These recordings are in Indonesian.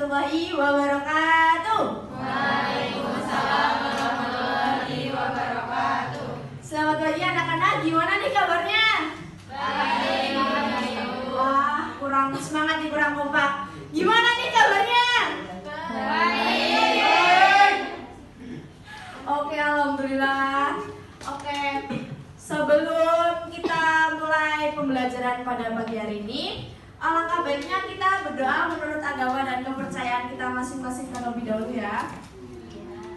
warahmatullahi wabarakatuh. Waalaikumsalam warahmatullahi wabarakatuh. Selamat pagi anak-anak, gimana nih kabarnya? Baik. Wah, kurang semangat nih, kurang kompak. Gimana nih kabarnya? Baik. Oke, alhamdulillah. Oke, sebelum kita mulai pembelajaran pada pagi hari ini, alangkah baiknya kita berdoa menurut agama dan kepercayaan kita masing-masing terlebih dahulu ya.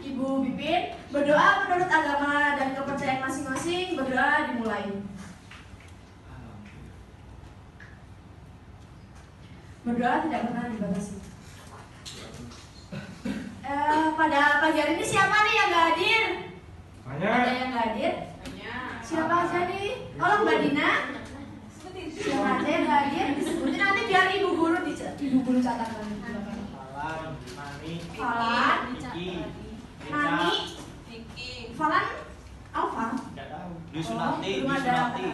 Ibu Bipin, berdoa menurut agama dan kepercayaan masing-masing, berdoa dimulai. Berdoa tidak pernah dibatasi. Pada pagi hari ini siapa nih yang gak hadir? Ada yang gak hadir? Siapa aja nih? Tolong Mbak Dina. Siapa aja yang gak hadir? Disebutin nanti biar ibu guru catatkan. Falan, Nani, Falan, Niki, Nani, Falan, Alfa. Tidak tahu. Yusunati, Belum ada Yusunati.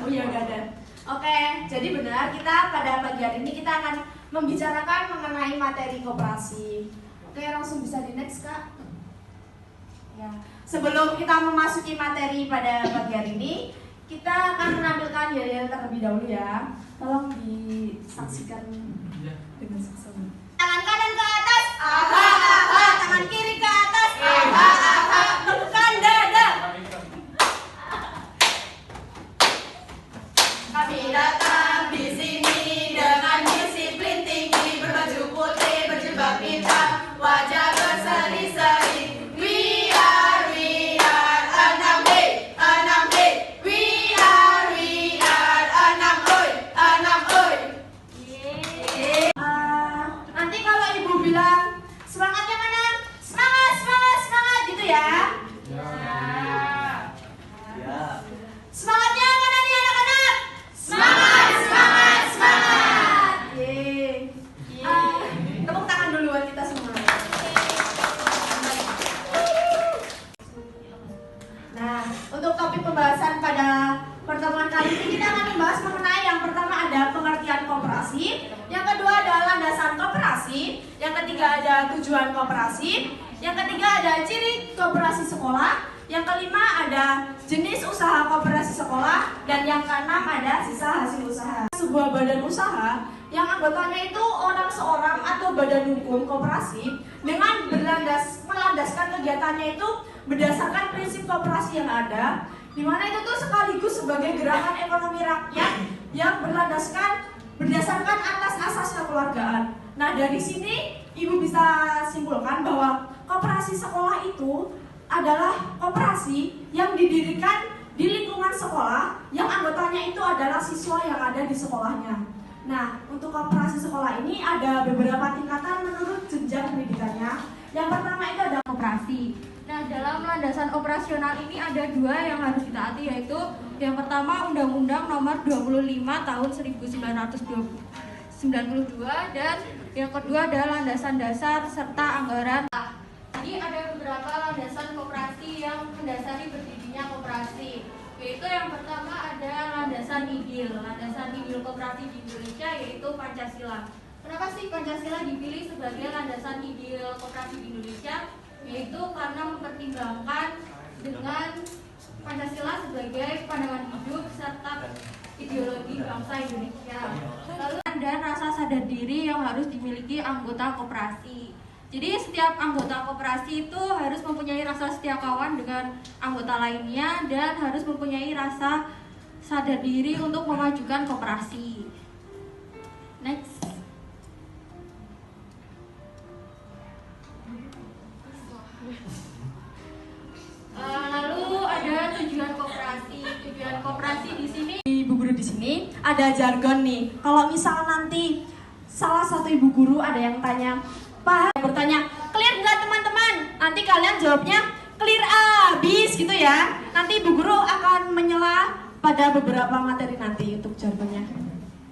Oh iya udah ada. Oke, jadi benar kita pada pagi hari ini kita akan membicarakan mengenai materi koperasi. Oke, langsung bisa di next Kak. Ya. Sebelum kita memasuki materi pada pagi hari ini, kita akan menampilkan yel-yel terlebih dahulu ya. Tolong disaksikan dengan seksama. Tangan kanan ke atas, aha aha. Tangan kiri ke atas, aha aha. Tekan dada. Kami datang di sini dengan disiplin tinggi, berbaju putih, berjilbab hitam, wajah berseri-seri. We are enam hey, enam hey. We are enam oi, enam oi. Nanti kalau ibu bilang semangatnya mana? Semangat, semangat, semangat gitu ya. Ya. Semangatnya mana nih anak-anak? Semangat, semangat, semangat. Yeay. Tepuk tangan dulu buat kita semua. Nah, untuk topik pembahasan pada pertemuan kali ini kita akan membahas mengenai yang pertama ada pengertian koperasi, yang kedua ada landasan koperasi, yang ketiga ada tujuan koperasi, yang ketiga ada ciri koperasi sekolah, yang kelima ada jenis usaha koperasi sekolah, dan yang keenam ada sisa hasil usaha. Sebuah badan usaha yang anggotanya itu orang seorang atau badan hukum koperasi dengan melandaskan kegiatannya itu berdasarkan prinsip koperasi yang ada, di mana itu tuh sekaligus sebagai gerakan ekonomi rakyat yang berdasarkan atas asas kekeluargaan. Nah, dari sini ibu bisa simpulkan bahwa koperasi sekolah itu adalah koperasi yang didirikan di lingkungan sekolah yang anggotanya itu adalah siswa yang ada di sekolahnya. Nah, untuk koperasi sekolah ini ada beberapa tingkatan menurut jenjang pendidikannya. Yang pertama itu ada koperasi. Nah, dalam landasan operasional ini ada dua yang harus ditaati, yaitu yang pertama Undang-Undang Nomor 25 Tahun 1992 dan yang kedua adalah landasan dasar serta anggaran. Jadi ada beberapa landasan koperasi yang mendasari berdirinya koperasi, yaitu yang pertama ada landasan ideal koperasi di Indonesia, yaitu Pancasila. Kenapa sih Pancasila dipilih sebagai landasan ideal koperasi di Indonesia? Yaitu karena mempertimbangkan dengan Pancasila sebagai pandangan hidup serta ideologi bangsa Indonesia. Lalu ada rasa sadar diri yang harus dimiliki anggota koperasi. Jadi setiap anggota koperasi itu harus mempunyai rasa setia kawan dengan anggota lainnya dan harus mempunyai rasa sadar diri untuk memajukan koperasi. Next. Lalu ada tujuan koperasi. Tujuan koperasi di sini, ibu guru di sini ada jargon nih. Kalau misal nanti salah satu ibu guru ada yang tanya, Pak, bertanya, clear nggak teman-teman? Nanti kalian jawabnya clear abis gitu ya. Nanti ibu guru akan menyela pada beberapa materi nanti untuk jargonnya.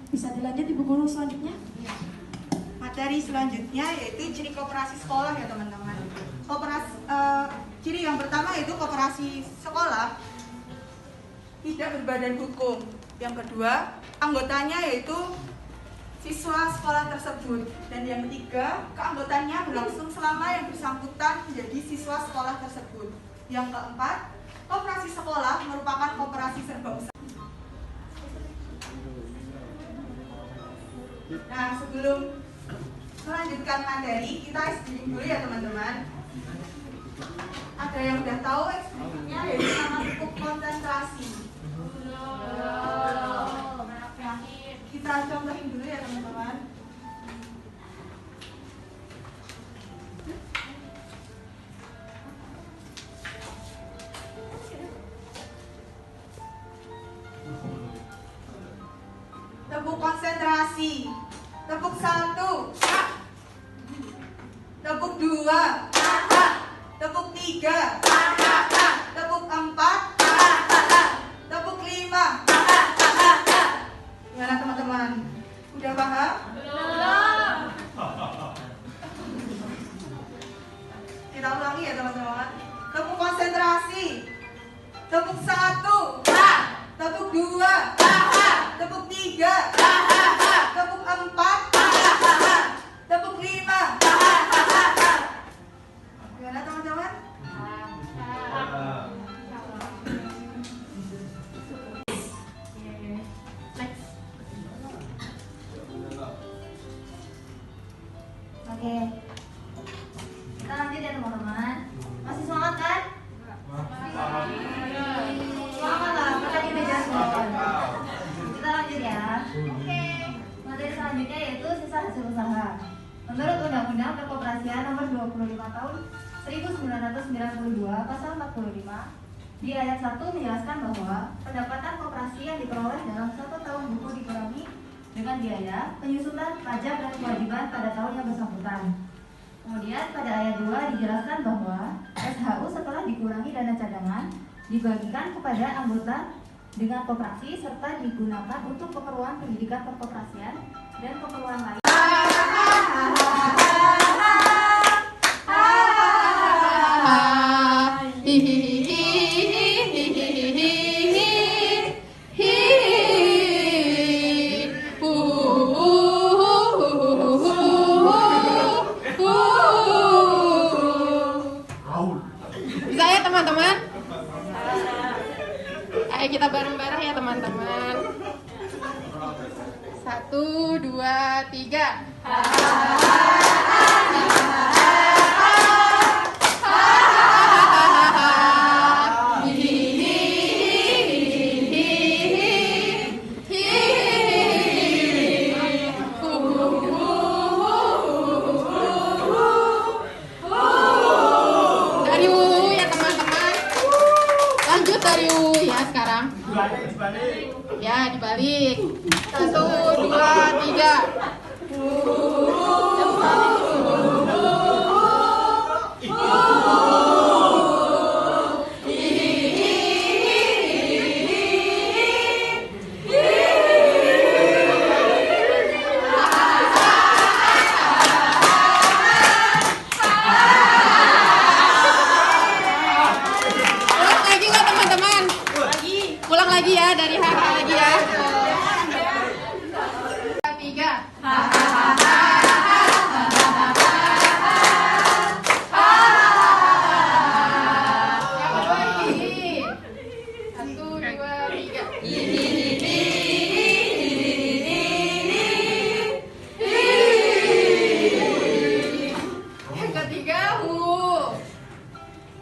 Bisa dilanjut ibu guru selanjutnya? Materi selanjutnya yaitu ciri koperasi sekolah ya teman-teman. Ciri yang pertama yaitu koperasi sekolah tidak berbadan hukum. Yang kedua, anggotanya yaitu siswa sekolah tersebut. Dan yang ketiga, keanggotaannya berlangsung selama yang bersangkutan menjadi siswa sekolah tersebut. Yang keempat, koperasi sekolah merupakan koperasi serbausaha. Nah, sebelum melanjutkan materi, kita explaining dulu ya teman-teman. Ada yang udah tahu explainingnya, yaitu nama tepuk konsentrasi. Kita contohin dulu ya teman-teman. Tepuk konsentrasi. Tepuk 1, tepuk 2, tepuk 3, tepuk 4, tepuk 5. Gimana teman-teman? Udah paham? Belum. Kita ulangi ya teman-teman. Tepuk konsentrasi. Tepuk 1, tepuk 2, tepuk 3, tepuk 4, tepuk 5. Gimana teman-teman? Oke, kita lanjut ya teman-teman. Masih semangat kan? Semangat lah, kita di meja sekolah. Kita lanjut ya. Oke, materi selanjutnya yaitu sisa hasil usaha. Menurut Undang-Undang Perkoperasian Nomor 25 Tahun 1992 Pasal 45 di ayat 1 menjelaskan bahwa pendapatan koperasi yang diperoleh dalam 1 tahun buku dikurangi dengan biaya, penyusutan, pajak, dan kewajiban pada tahun yang bersangkutan. Kemudian pada ayat 2 dijelaskan bahwa SHU setelah dikurangi dana cadangan dibagikan kepada anggota dengan koperasi serta digunakan untuk keperluan pendidikan perkoperasian dan keperluan lain. Bisa ya teman-teman? Ayo kita bareng-bareng ya teman-teman. 1, 2, 3. Dari U ya teman-teman. Lanjut dari U ya sekarang. Ya dibalik. 1, 2, 3. Ulang lagi nggak teman-teman? Ulang lagi ya dari H lagi ya. 3. Yang kedua ini. 1, 2, 3. Yang ketiga hu.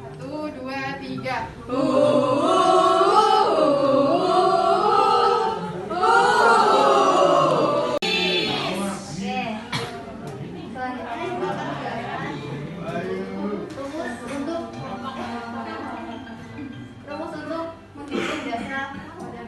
1, 2, 3. Oke. Selanjutnya kita akan menggunakan rumus untuk menghitung jasa modal.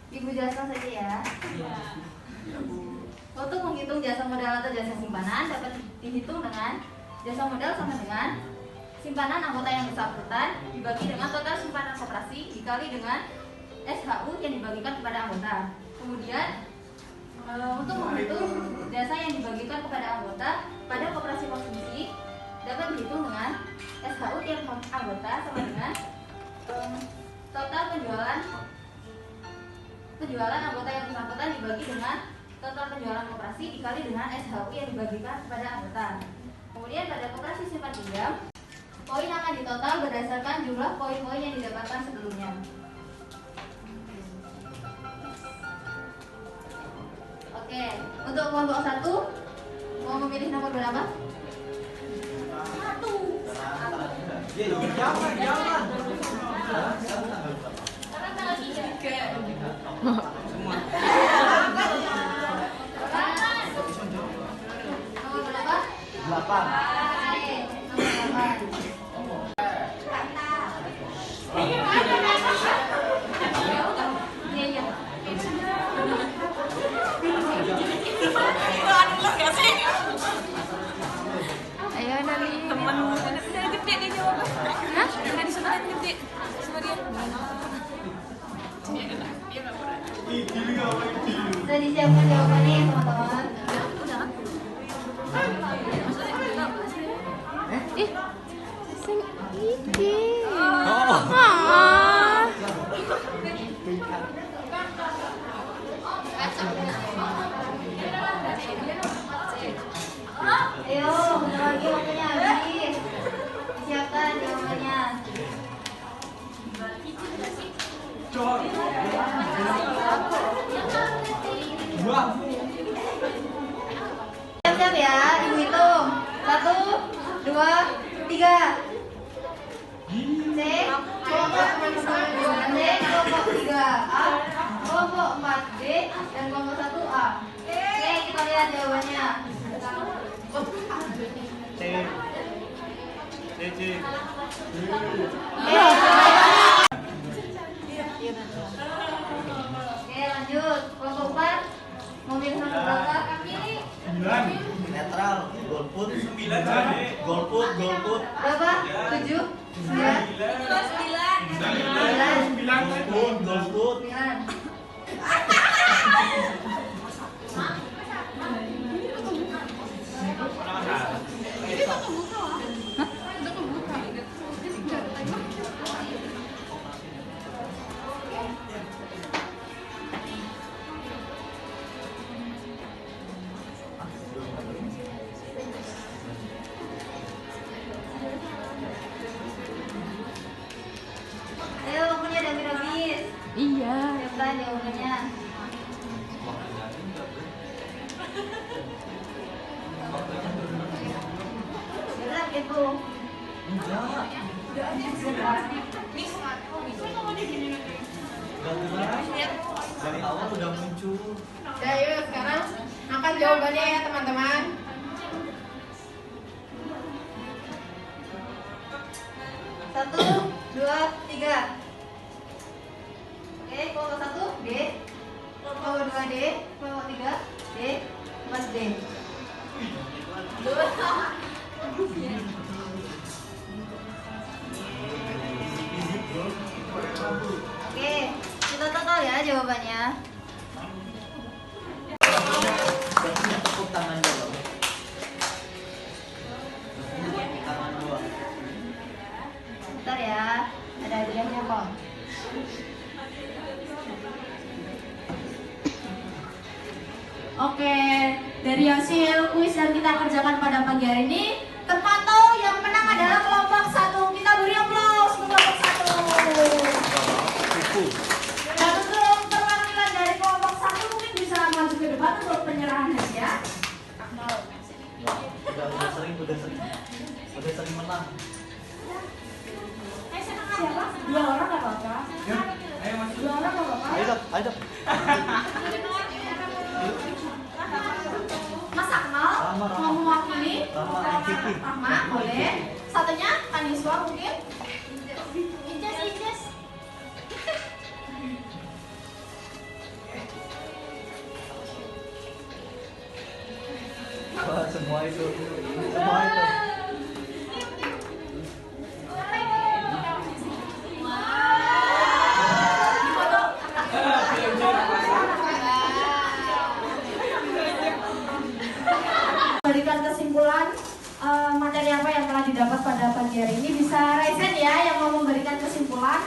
Ibu jelaskan saja ya. Untuk menghitung jasa modal atau jasa simpanan dapat dihitung dengan jasa modal sama dengan simpanan anggota yang bersangkutan dibagi dengan total simpanan koperasi dikali dengan SHU yang dibagikan kepada anggota. Kemudian untuk menghitung jasa yang dibagikan kepada anggota pada koperasi konsumsi dapat dihitung dengan SHU tiap anggota sama dengan total penjualan anggota yang bersangkutan dibagi dengan total penjualan koperasi dikali dengan SHU yang dibagikan kepada anggota. Kemudian pada koperasi simpan pinjam, poin akan ditotal berdasarkan jumlah poin-poin yang didapatkan sebelumnya. Oke, untuk kelompok 1 mau memilih nomor berapa? 1. Jangan. Karena tanggal 3. Nomor berapa? 8. Oke, nomor 8. Iya. Ayo Nali. Temen dari gede dia jawab. Hah? Dari sana gede. Sama dia. Sudah disiapkan jawabannya ya teman-teman. Ih. Sing iki. Oh. Ah. Ayo, bentar lagi waktunya habis. Disiapkan jawabannya. Siap-siap ya, ibu hitung. 1, 2, 3. C, kelompok C, kelompok 3A, kelompok 4B, dan kelompok 1A. Oke, kita lihat jawabannya. Oke, lanjut. Kelompok 4 mau pilih nomor berapa? Netral, golput. 9. Golput. Berapa? 7? 9? 9. Golput. 9. Ayo, waktunya udah habis. Iya. Siapkan jawabannya. Berat gitu. Dari awal udah muncul. Udah, yuk sekarang angkat jawabannya ya teman-teman. Satu, dua, tiga. Oke, kelompok 1 D, kelompok 2 D, kelompok 3 D, 4 D. Oke, kita total ya jawabannya. Tepuk tangan dulu. Tangan dua. Bentar ya, ada hadiahnya kok. Oke, dari hasil kuis yang kita kerjakan pada pagi hari ini, terpantau yang menang adalah kelompok 1. Kita beri aplaus untuk kelompok 1. Dan untuk perwakilan dari kelompok 1 mungkin bisa maju ke depan untuk penyerahan hadiah. Udah sering menang. Siapa? 2 orang nggak apa-apa. 2 orang nggak apa-apa. Ayo. Mas Akmal mau mewakili. Rahma, Kiki. Rahma, boleh. Satunya Kaniswa mungkin. Inces. Wah, semua itu. memberikan kesimpulan materi apa yang telah didapat pada pagi hari ini. Bisa raise hand ya yang mau memberikan kesimpulan.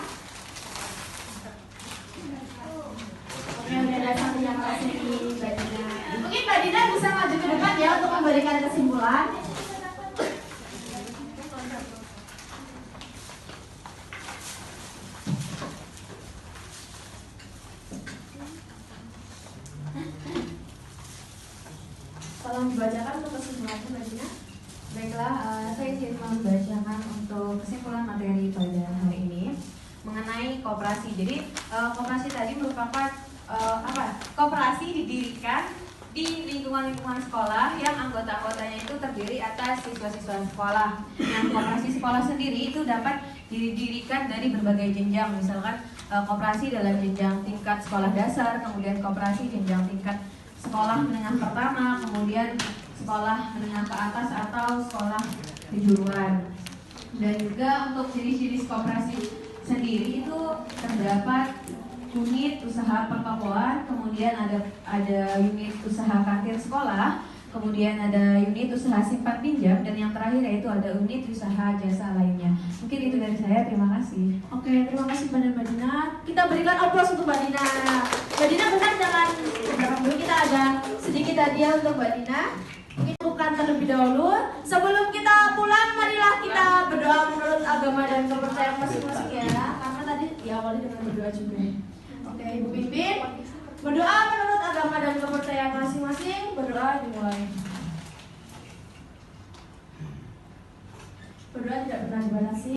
Oke, udah ada satu yang raise hand di Mbak Dina. Mungkin Mbak Dina bisa maju ke depan ya untuk memberikan kesimpulan. Tolong dibacakan untuk kesimpulannya Mbak Dina. Baiklah, saya ingin membacakan untuk kesimpulan materi pada hari ini mengenai koperasi. Jadi koperasi tadi merupakan koperasi didirikan di lingkungan-lingkungan sekolah yang anggota-anggotanya itu terdiri atas siswa-siswa sekolah. Nah, koperasi sekolah sendiri itu dapat didirikan dari berbagai jenjang, misalkan koperasi dalam jenjang tingkat sekolah dasar, kemudian koperasi jenjang tingkat sekolah menengah pertama, kemudian sekolah menengah ke atas atau sekolah kejuruan. Dan juga untuk jenis-jenis koperasi sendiri itu terdapat unit usaha pertokoan, kemudian ada unit usaha kantin sekolah, kemudian ada unit usaha simpan pinjam, dan yang terakhir yaitu ada unit usaha jasa lainnya. Mungkin itu dari saya, terima kasih. Oke, terima kasih pada Mbak Dina. Kita berikan aplaus untuk Mbak Dina. Mbak Dina benar jangan bergerak dulu, kita ada sedikit hadiah untuk Mbak Dina. Mungkin bukan terlebih dahulu. Sebelum kita pulang, marilah kita berdoa menurut agama dan kepercayaan masing-masing ya. Karena tadi ya awalnya dengan berdoa juga. Oke, Ibu Pimpin, berdoa menurut agama dan kepercayaan masing-masing. Berdoa dimulai. Berdoa tidak pernah dibatasi.